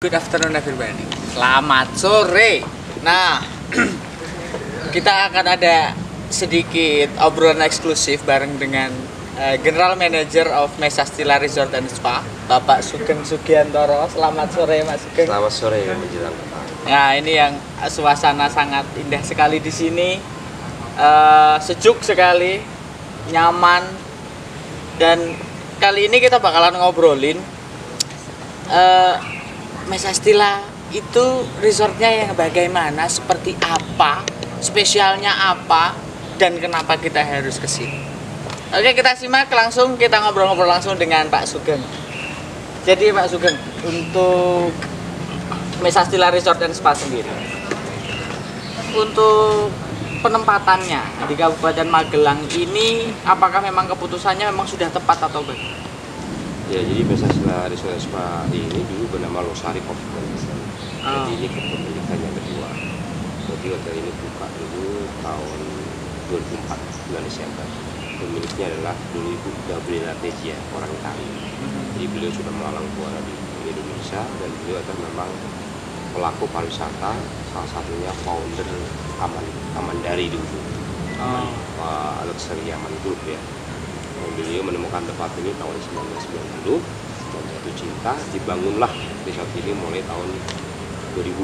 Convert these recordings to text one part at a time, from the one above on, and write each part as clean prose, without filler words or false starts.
Good afternoon everybody. Selamat sore. Nah, kita akan ada sedikit obrolan eksklusif bareng dengan General Manager of Mesastila Resort and Spa, Bapak Sugeng Sugiantoro. Selamat sore, Mas Sugeng. Selamat sore menjelang petang. Nah, ini yang suasana sangat indah sekali di sini. Sejuk sekali, nyaman. Dan kali ini kita bakalan ngobrolin Mesastila itu resortnya yang bagaimana, seperti apa, spesialnya apa, dan kenapa kita harus ke sini. Oke, kita simak langsung, kita ngobrol-ngobrol langsung dengan Pak Sugeng. Jadi Pak Sugeng, untuk Mesastila Resort and Spa sendiri, untuk penempatannya di Kabupaten Magelang ini, apakah memang keputusannya memang sudah tepat atau bagaimana? Ya, jadi Mesastila Resort Spa ini dulu bernama Losari Coffee Palace. Jadi ini kepemilikan yang kedua. Jadi hotel ini buka dulu tahun 2004 bulan Desember. Pemiliknya adalah dulu Ibu Gabriela Tegia, orang Itali. Jadi beliau sudah melalang buana di Indonesia dan beliau adalah memang pelaku pariwisata, salah satunya founder Amandari dulu. Luxury Aman Group ya. Beliau menemukan tempat ini tahun 1990 dan jatuh cinta, dibangunlah resort ini mulai tahun 2000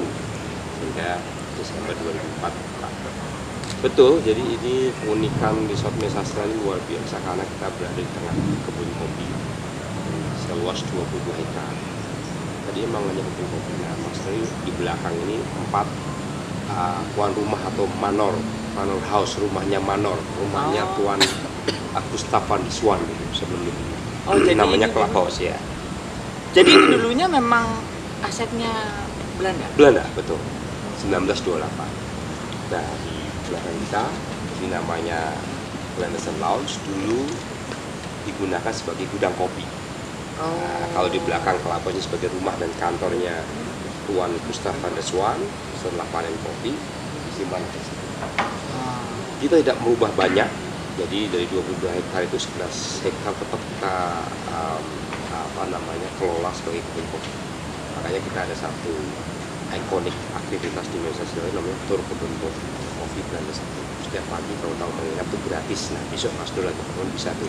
hingga Desember 2004. Betul, jadi ini keunikan resort Mesastila ini luar biasa karena kita berada di tengah kebun kopi seluas 22 hektar. Tadi emang hanya kebun kopi. Nah, maksudnya di belakang ini 4 tuan rumah atau manor house, rumahnya manor, rumahnya tuan Gustav van de Swan sebelum itu. Jadi namanya Club House ya. Jadi itu dulunya memang asetnya Belanda? Belanda, betul. 1928. Nah, di belakang kita ini namanya Glenderson Lounge, dulu digunakan sebagai gudang kopi. Nah, kalau di belakang Club House sebagai rumah dan kantornya tuan Gustav van de Swan, setelah panen kopi disimpan di situ. Kita tidak merubah banyak. Jadi dari 22 hektar itu 11 hektar tetap kita kelola sebagai kebun kopi. Makanya kita ada satu ikonik aktivitas di Mesastila namanya tur kebun kopi Belanda. Setiap pagi kalau tahu menginap itu gratis. Nah, besok Mas Dul lagi kebun bisa tuh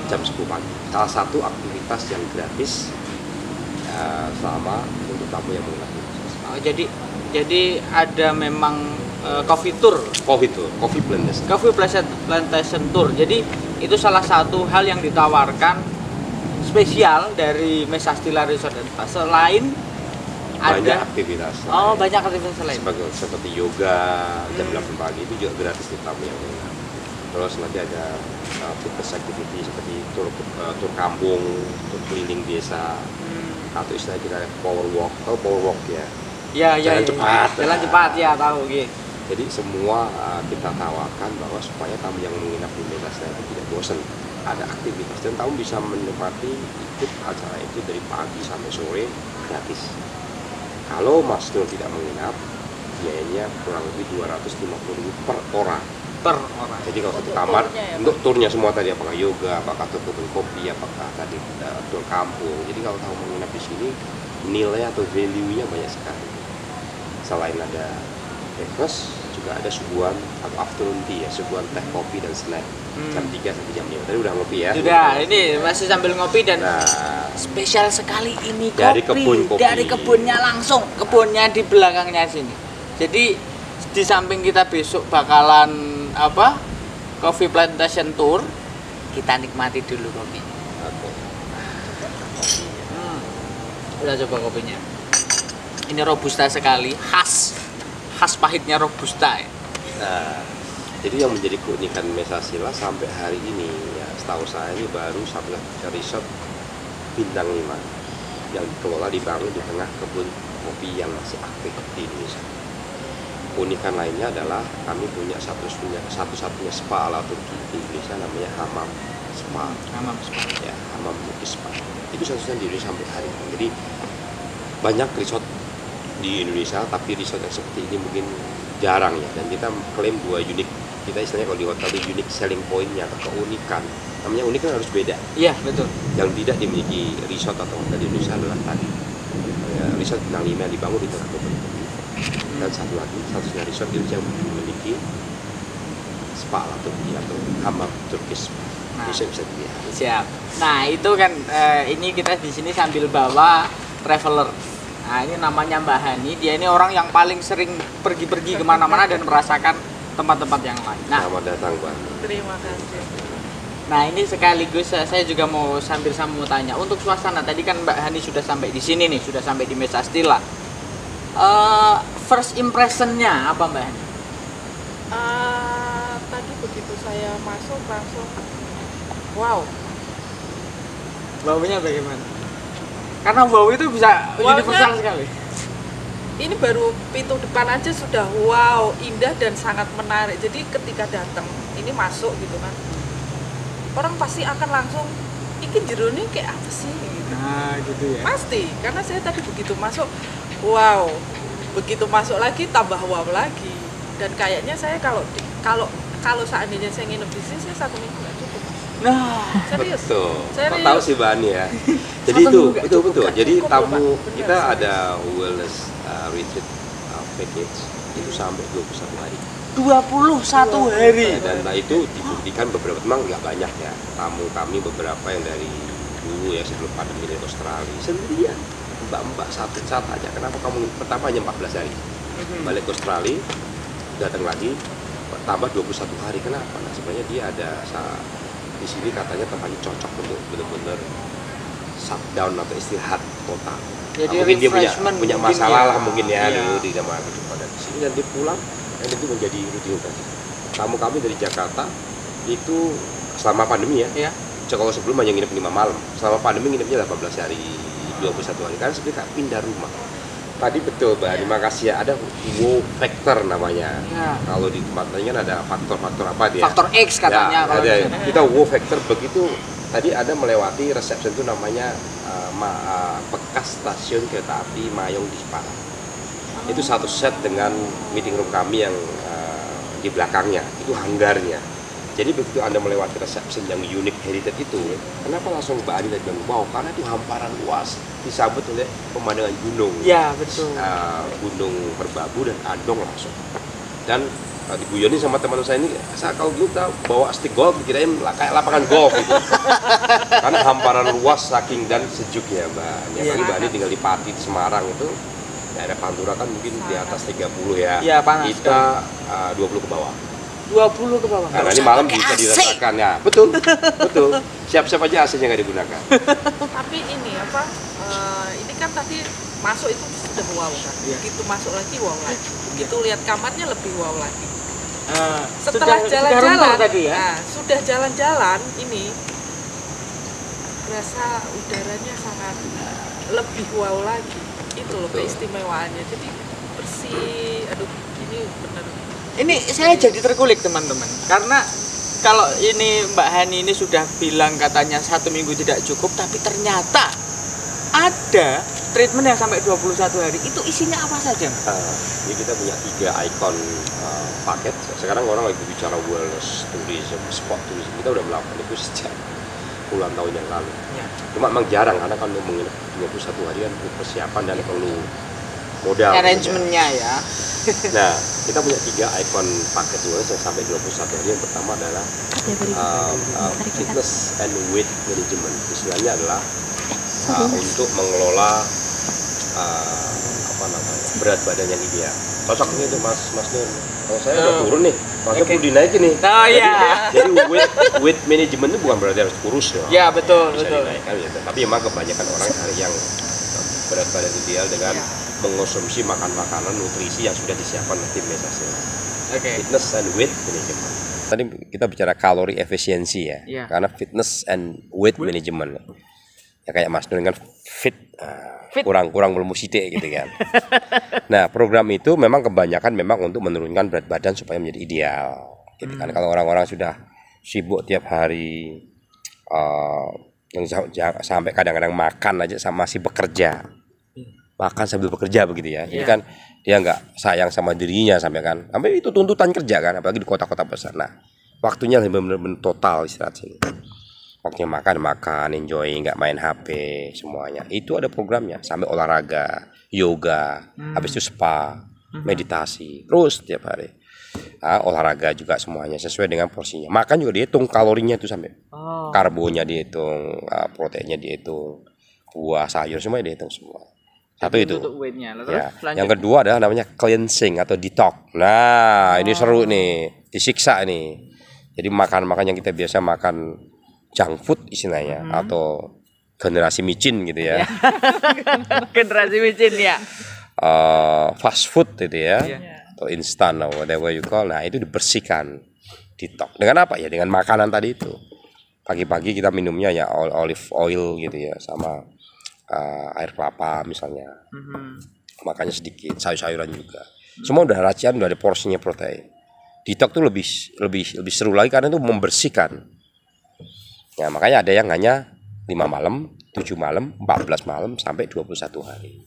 jam 10 pagi. Salah satu aktivitas yang gratis selama untuk tamu yang menginap di Mesastila. Jadi ada memang coffee tour, coffee plantation tour. Jadi itu salah satu hal yang ditawarkan spesial dari Mesastila Resort and Spa. Selain banyak ada aktivitas. Banyak aktivitas lain. Seperti yoga jam 8 pagi itu juga gratis di tamu yang menginap. Terus nanti ada fitness activity seperti tur kampung, tur keliling desa, atau istilah kita power walk ya. Jalan cepat ya, tahu gitu. Jadi semua kita tawarkan bahwa supaya tamu yang menginap di Mesastila itu tidak bosan, ada aktivitas dan tamu bisa menikmati ikut acara itu dari pagi sampai sore gratis. Kalau Mas Dul tidak menginap, biayanya kurang lebih 250.000 per orang. Jadi kalau satu kamar untuk turnya semua tadi, apakah yoga, apakah tur kebun kopi, apakah tadi tur kampung. Jadi kalau tamu menginap di sini, nilai atau value-nya banyak sekali. Selain ada breakfast, juga ada suguhan atau afternoon tea ya, suguhan teh, kopi dan snack jam 3 sampai jam 5. Tadi udah ngopi ya? Sudah, ini masih sambil ngopi dan spesial sekali ini dari kopi dari kebunnya langsung, kebunnya di belakangnya sini. Jadi di samping kita besok bakalan coffee plantation tour, kita nikmati dulu kopinya. Oke. Udah coba kopinya. Ini robusta sekali, khas pahitnya robusta ya. Nah, jadi yang menjadi keunikan Mesastila sampai hari ini ya, setahu saya ini baru satu resort bintang 5 yang dikelola dibangun di tengah kebun kopi yang masih aktif di Indonesia. Keunikan lainnya adalah kami punya satu-satunya spa ala Turki di Indonesia, namanya Hamam Spa. Ya, Hamam Turki Spa. Itu satu-satunya di Indonesia sampai hari ini. Jadi banyak resort di Indonesia, tapi resort yang seperti ini mungkin jarang ya, dan kita klaim 2 unik. Kita istilahnya kalau di hotel itu unique selling point-nya atau keunikan. Namanya unik kan harus beda. Iya, betul. Yang tidak dimiliki resort atau hotel di Indonesia adalah tadi resort bintang 5 yang dibangun di tengah kota. Dan satunya resort yang memiliki spa atau hammam Turkish spa. Nah, Bisa dilihat. siap. Nah itu kan ini kita di sini sambil bawa traveler. Nah ini namanya Mbak Hani. Dia ini orang yang paling sering pergi-pergi kemana-mana dan merasakan tempat-tempat yang lain. Nah, Selamat datang, Mbak. Terima kasih. nah ini sekaligus saya juga mau mau tanya. Untuk suasana tadi kan Mbak Hani sudah sampai di sini nih, sudah sampai di Mesa Stila. First impressionnya apa Mbak Hani? Tadi begitu saya masuk langsung, wow. Baunya bagaimana? Karena bau itu bisa Baunya- universal sekali. Ini baru pintu depan aja sudah wow, indah dan sangat menarik. Jadi ketika datang, ini masuk gitu kan, orang pasti akan langsung, iki jero ini kayak apa sih? Gitu. Nah gitu ya. Pasti, karena saya tadi begitu masuk, wow. Begitu masuk lagi tambah wow lagi. Dan kayaknya saya kalau seandainya saya nginep di sini, saya 1 minggu nggak cukup. Nah Serius. Betul. Serius. Kok tahu sih Mbak Ani ya. Jadi Satu itu minggu nggak betul. Nggak Jadi cukup, tamu Pak. Bener, kita serius. ada wellness retreat package itu sampai 21 hari. 21 hari. Dan itu dibuktikan beberapa, memang nggak banyak ya tamu kami beberapa yang dari dulu ya sebelum pandemi dari Australia sendirian. Mbak satu saat aja kenapa kamu pertama hanya 14 hari balik ke Australia, datang lagi tambah 21 hari, kenapa? Nah sebenarnya dia ada di sini katanya tempatnya cocok untuk benar-benar shutdown atau istirahat total. Jadi Nah, mungkin dia refreshment punya mungkin masalah ya. lah mungkin ya Iya. dulu di zaman pada di sini, dan dia pulang dan itu menjadi rutinitas. Tamu kami dari Jakarta itu selama pandemi ya. Ya. Kalau sebelum hanya nginep 5 malam, selama pandemi nginepnya 18 hari, 21 hari, karena sebenarnya kayak pindah rumah. Tadi betul Mbak, terima kasih ya, ada wow factor namanya. Ya. Kalau di tempat lain kan ada faktor-faktor apa dia? Faktor X katanya Ya, kalau ada. di sana. Kita wow factor begitu. Tadi ada melewati reception itu namanya bekas stasiun kereta api Mayong di Semarang. Itu satu set dengan meeting room kami yang di belakangnya, itu hanggarnya. Jadi begitu Anda melewati reception yang unik heritage itu, kenapa langsung Mbak Ani tadi bilang, wow, karena itu hamparan luas disambut oleh pemandangan gunung. Ya betul. Gunung Merbabu dan Andong langsung. Dan diguyoni sama teman saya ini, saya kalau dulu tahu bawa stick golf dikirain kayak lapangan golf gitu. Karena hamparan luas saking dan sejuk ya Mbak. Iya. Apalagi Mbak Ani tinggal di Pati di Semarang itu, daerah Pantura kan mungkin di atas 30 ya. Iya, panas Kita 20 ke bawah. 20 ke bawah. Karena Nggak ini usah malam pakai bisa AC. dirasakan ya. Betul, betul. Siap-siap aja AC-nya nggak digunakan. Tapi ini apa? Ini kan tadi masuk itu sudah wow kan. Iya. Begitu masuk lagi wow lagi. Begitu lihat kamarnya lebih wow lagi. sudah Setelah runtuh jalan-jalan, tadi ya. nah, sudah jalan-jalan ini rasa udaranya sangat lebih wow lagi. Itu loh Betul. keistimewaannya. Jadi bersih. Aduh, ini benar. Ini saya jadi terkulik teman-teman, karena kalau ini Mbak Hani ini sudah bilang katanya 1 minggu tidak cukup, tapi ternyata ada treatment yang sampai 21 hari. Itu isinya apa saja? Jadi kita punya 3 ikon paket. Sekarang orang lagi bicara wellness, tourism, sport tourism. Kita udah melakukan itu sejak puluhan tahun yang lalu. Ya. Cuma memang jarang karena kan menginap 21 hari kan perlu persiapan dan perlu modal. Arrangementnya ya. Nah, kita punya 3 ikon paket wellness yang sampai 21 hari. Yang pertama adalah fitness and weight management. Istilahnya adalah untuk mengelola berat badan yang ideal. Cocok nih itu Mas Nur. Kalau saya udah turun nih, makanya perlu dinaikin nih. Oh iya. Jadi weight management itu bukan berarti harus kurus ya. Ya betul, Bisa betul. dinaikkan ya. Tapi memang kebanyakan orang cari yang berat badan ideal dengan mengkonsumsi makanan nutrisi yang sudah disiapkan oleh tim Mesasel. Oke. Fitness and weight management. Tadi kita bicara kalori efisiensi ya. Iya. Karena fitness and weight management. Ya kayak Mas Nur kan fit, Fit. kurang belum sidik gitu kan. Nah, program itu memang kebanyakan memang untuk menurunkan berat badan supaya menjadi ideal. Gitu kan. Kalau orang-orang sudah sibuk tiap hari yang sampai kadang-kadang makan aja sama masih bekerja. Makan sambil bekerja begitu ya. Jadi Iya. kan dia nggak sayang sama dirinya sampai kan. Sampai itu tuntutan kerja kan, apalagi di kota-kota besar. Nah, waktunya benar-benar total istirahat sini. Waktunya makan, enjoy, nggak main HP, semuanya. Itu ada programnya, sampai olahraga, yoga, habis itu spa, meditasi, terus tiap hari. Olahraga juga semuanya sesuai dengan porsinya. Makan juga dihitung kalorinya itu sampai. Karbonya dihitung, proteinnya dihitung, buah, sayur semuanya dihitung semua. Satu itu. Untuk weightnya. Ya. Yang kedua adalah namanya cleansing atau detox. Nah, ini seru nih, disiksa nih. Jadi makan-makan yang kita biasa makan junk food istilahnya atau generasi micin gitu ya. Generasi micin ya. Fast food gitu ya. Atau instan atau whatever you call. Nah, itu dibersihkan. Detox. Dengan apa ya? Dengan makanan tadi itu. Pagi-pagi kita minumnya ya olive oil gitu ya sama air kelapa misalnya. Makannya sedikit, sayur-sayuran juga. Semua udah racian, udah ada porsinya protein. Detox tuh lebih seru lagi karena itu membersihkan. Ya, makanya ada yang hanya 5 malam, 7 malam, 14 malam sampai 21 hari.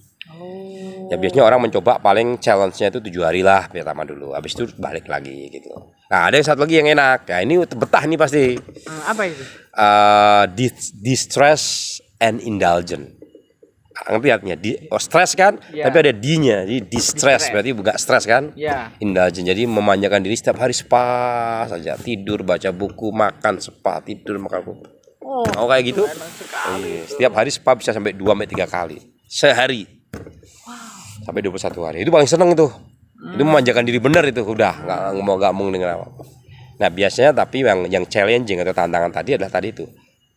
Ya biasanya orang mencoba paling challenge-nya itu 7 hari lah pertama dulu. Habis itu balik lagi gitu. Nah, ada yang satu lagi yang enak. Ya ini betah nih pasti. Apa itu? Distress and indulgent. Ngerti artinya? Stress kan, tapi ada D-nya. Jadi distress berarti bukan stres kan? Indulgent. Jadi memanjakan diri setiap hari spa saja, tidur, baca buku, makan spa, tidur, makan buku. Kayak gitu. Setiap hari spa bisa sampai 2-3 kali sehari. Sampai 21 hari. Itu paling seneng tuh. Itu memanjakan diri benar itu, udah nggak mau gabung dengan apa. Nah, biasanya tapi yang challenging atau tantangan tadi adalah tadi itu.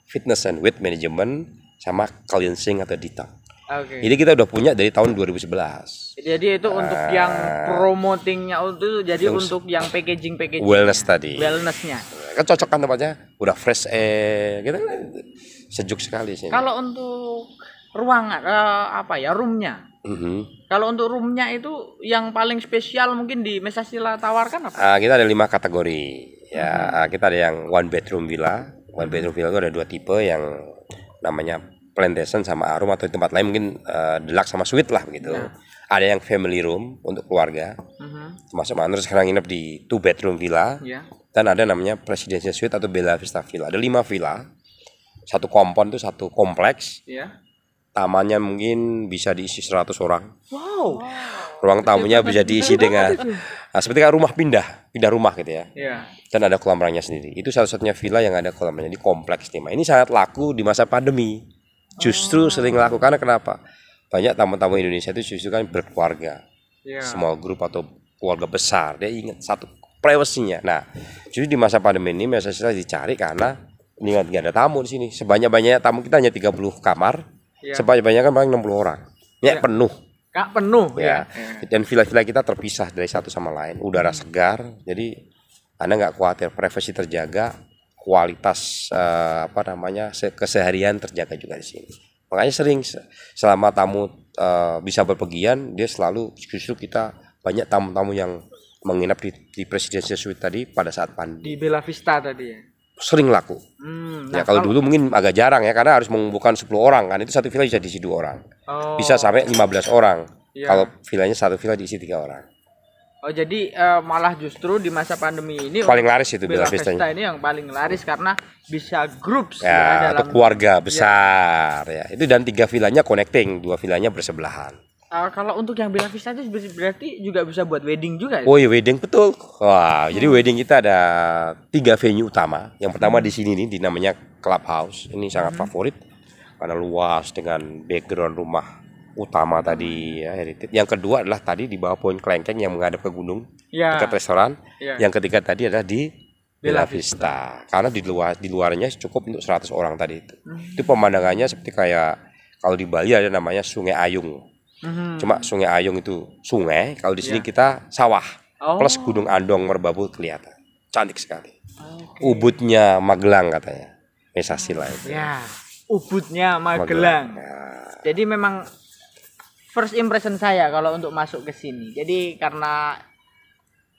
Fitness and weight management sama cleansing atau detox. Jadi kita udah punya dari tahun 2011. Jadi itu untuk yang promotingnya itu, jadi untuk yang packaging wellness tadi. Wellnessnya. Kan cocok kan tempatnya, udah fresh air, gitu kan sejuk sekali sini. Kalau untuk ruangan roomnya. Kalau untuk roomnya itu yang paling spesial mungkin di Mesasila tawarkan apa? Kita ada 5 kategori. Ya, kita ada yang one bedroom villa. One bedroom villa itu ada 2 tipe yang namanya plantation sama arum atau di tempat lain mungkin deluxe sama suite lah begitu. Ada yang family room untuk keluarga. Termasuk Manur sekarang nginep di 2 bedroom villa. Dan ada namanya presidential suite atau Bella Vista Villa. Ada 5 villa. Satu kompon itu satu kompleks. Tamannya mungkin bisa diisi 100 orang. Wow. Ruang tamunya bisa diisi dengan seperti kayak rumah pindah rumah gitu ya. Dan ada kolam renangnya sendiri. Itu satu-satunya villa yang ada kolam renang di kompleks Tima. Ini sangat laku di masa pandemi. Justru sering laku karena kenapa? Banyak tamu-tamu Indonesia itu justru kan berkeluarga. Small group atau keluarga besar. Dia ingat satu privasinya. Nah, justru di masa pandemi ini Mesasila dicari karena ini nggak ada tamu di sini. Sebanyak-banyaknya tamu kita hanya 30 kamar. Sebanyak-banyaknya kan paling 60 orang. Penuh. Kak penuh ya. Dan villa-villa kita terpisah dari satu sama lain. Udara segar. Jadi Anda nggak khawatir, privasi terjaga, kualitas keseharian terjaga juga di sini. Makanya sering selama tamu bisa berpergian, dia selalu justru kita banyak tamu-tamu yang menginap di Presidential Suite tadi pada saat pandemi. Di Bella Vista tadi ya. Sering laku. Ya kalau dulu mungkin agak jarang ya karena harus mengumpulkan 10 orang kan. Itu satu villa bisa diisi 2 orang. Bisa sampai 15 orang. Kalau villanya satu villa diisi 3 orang. Jadi malah justru di masa pandemi ini paling laris itu Bella Vista ini yang paling laris karena bisa groups ya, dalam keluarga besar ya. Itu dan 3 villanya connecting, 2 villanya bersebelahan. Kalau untuk yang Bella Vista itu berarti juga bisa buat wedding juga ya? Oh iya, wedding betul. Wah, jadi wedding kita ada 3 venue utama. Yang pertama di sini nih, di namanya Clubhouse. Ini sangat favorit karena luas dengan background rumah utama tadi ya, heritage. Yang kedua adalah tadi di bawah pohon kelengkeng yang menghadap ke gunung, dekat restoran. Yang ketiga tadi adalah di Bella Vista. Karena di luarnya cukup untuk 100 orang tadi itu. Itu pemandangannya seperti kayak kalau di Bali ada namanya Sungai Ayung. Cuma Sungai Ayung itu sungai, kalau di sini kita sawah. Plus Gunung Andong Merbabu kelihatan. Cantik sekali. Ubudnya Magelang katanya. Mesasila itu. Ya, ubudnya Magelang. Jadi memang first impression saya kalau untuk masuk ke sini. Jadi karena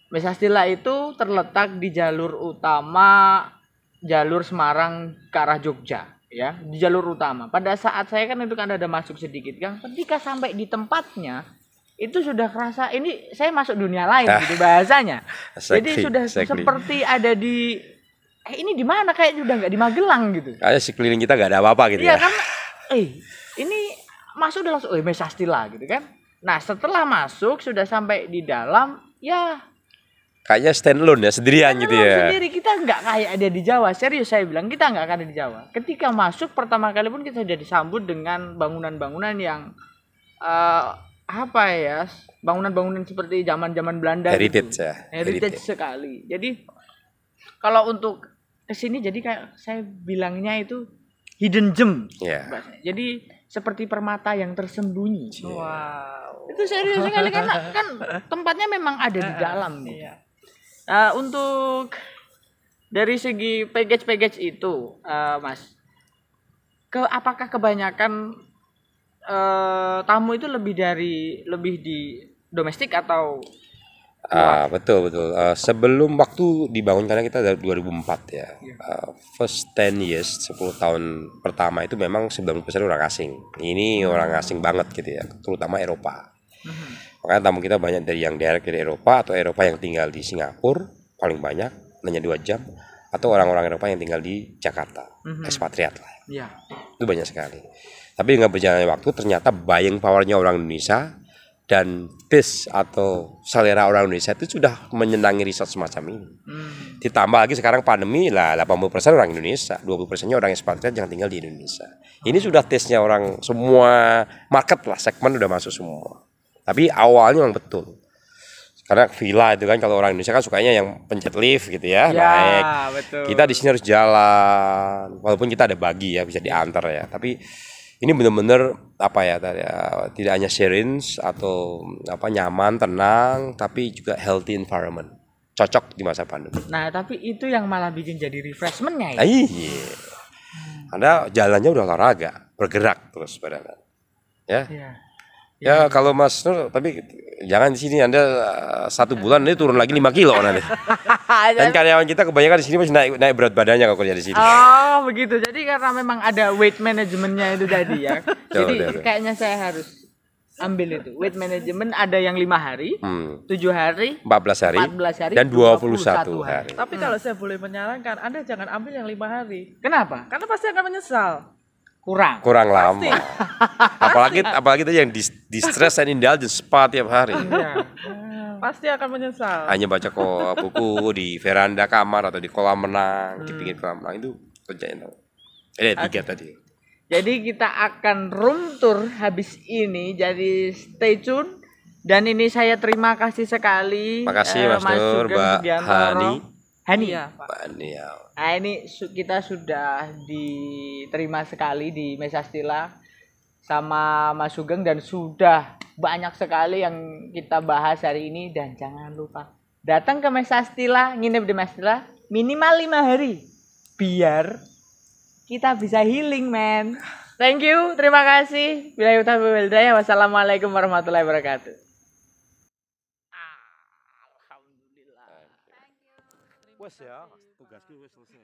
Mesasila itu terletak di jalur utama jalur Semarang ke arah Jogja. Ya, di jalur utama. Pada saat saya kan itu kan ada masuk sedikit kan, ketika sampai di tempatnya itu sudah kerasa ini saya masuk dunia lain gitu bahasanya. Jadi sudah seperti ada di ini di mana, kayak udah nggak di Magelang gitu. Kayak sekeliling kita nggak ada apa-apa gitu Iya ya. karena ini masuk udah langsung Mesastila gitu kan. Nah setelah masuk sudah sampai di dalam ya Kayaknya stand alone ya, sendirian gitu ya. sendiri, kita nggak kayak ada di Jawa. Serius saya bilang, kita nggak akan ada di Jawa. Ketika masuk pertama kali pun kita sudah disambut dengan bangunan-bangunan yang apa ya, bangunan-bangunan seperti zaman-zaman Belanda Heritage gitu. ya. Heritage sekali. Jadi kalau untuk kesini jadi kayak saya bilangnya itu hidden gem. Iya. bahasanya. Jadi seperti permata yang tersembunyi. Wow. Itu serius sekali karena kan tempatnya memang ada di dalam nih. Iya. Untuk dari segi package itu, Mas, apakah kebanyakan tamu itu lebih di domestik atau Betul. Sebelum waktu dibangun, karena kita dari 2004 ya. First 10 years, 10 tahun pertama itu memang 90% orang asing. Ini orang asing banget gitu ya, terutama Eropa. Makanya tamu kita banyak dari yang direct dari Eropa, atau Eropa yang tinggal di Singapura paling banyak, hanya 2 jam, atau orang-orang Eropa yang tinggal di Jakarta, ekspatriat lah. ya? Itu banyak sekali. Tapi dengan berjalannya waktu ternyata buying powernya orang Indonesia dan taste atau selera orang Indonesia itu sudah menyenangi resort semacam ini. Ditambah lagi sekarang pandemi lah, 80% orang Indonesia, 20%-nya orang ekspatriat yang tinggal di Indonesia. Ini sudah taste-nya orang, semua market lah, segmen udah masuk semua. Tapi awalnya memang betul. Karena villa itu kan kalau orang Indonesia kan sukanya yang pencet lift gitu ya, naik. Betul. Kita di sini harus jalan, walaupun kita ada bagi ya, bisa diantar ya. Tapi ini benar-benar apa ya, tidak hanya serene atau nyaman, tenang, tapi juga healthy environment. Cocok di masa pandemi. Nah, tapi itu yang malah bikin jadi refreshment-nya ya. Iya. Anda jalannya udah olahraga, bergerak terus badannya. Ya. Iya. Ya kalau Mas Nur, tapi jangan di sini Anda 1 bulan ini turun lagi 5 kilo nanti. Dan karyawan kita kebanyakan di sini masih naik berat badannya kalau kerja di sini. Oh, begitu. Jadi karena memang ada weight manajemennya itu tadi ya. Jadi Betul. kayaknya saya harus ambil itu. Weight management ada yang 5 hari, 7 hari, 14 hari, 14 hari, dan 21 hari. Tapi kalau saya boleh menyarankan, Anda jangan ambil yang 5 hari. Kenapa? Karena pasti akan menyesal. Kurang Lama. apalagi itu yang di stress and indulgence spa tiap hari. Pasti akan menyesal. Hanya baca buku di veranda kamar atau di kolam renang, di pinggir kolam renang, itu kerjain tau. Ada 3 tadi. Jadi kita akan room tour habis ini. Jadi stay tune. Dan ini saya terima kasih sekali. Makasih Mas Nur, Mbak Hani. Iya, Pak. Mbak Hani ya. Nah ini kita sudah diterima sekali di Mesastila sama Mas Sugeng, dan sudah banyak sekali yang kita bahas hari ini. Dan jangan lupa datang ke Mesastila, nginep di Mesastila minimal 5 hari biar kita bisa healing, man. Thank you, terima kasih. Billahi taufiq wal hidayah. Wassalamualaikum warahmatullahi wabarakatuh. Alhamdulillah. Wes ya, tugasku wes selesai.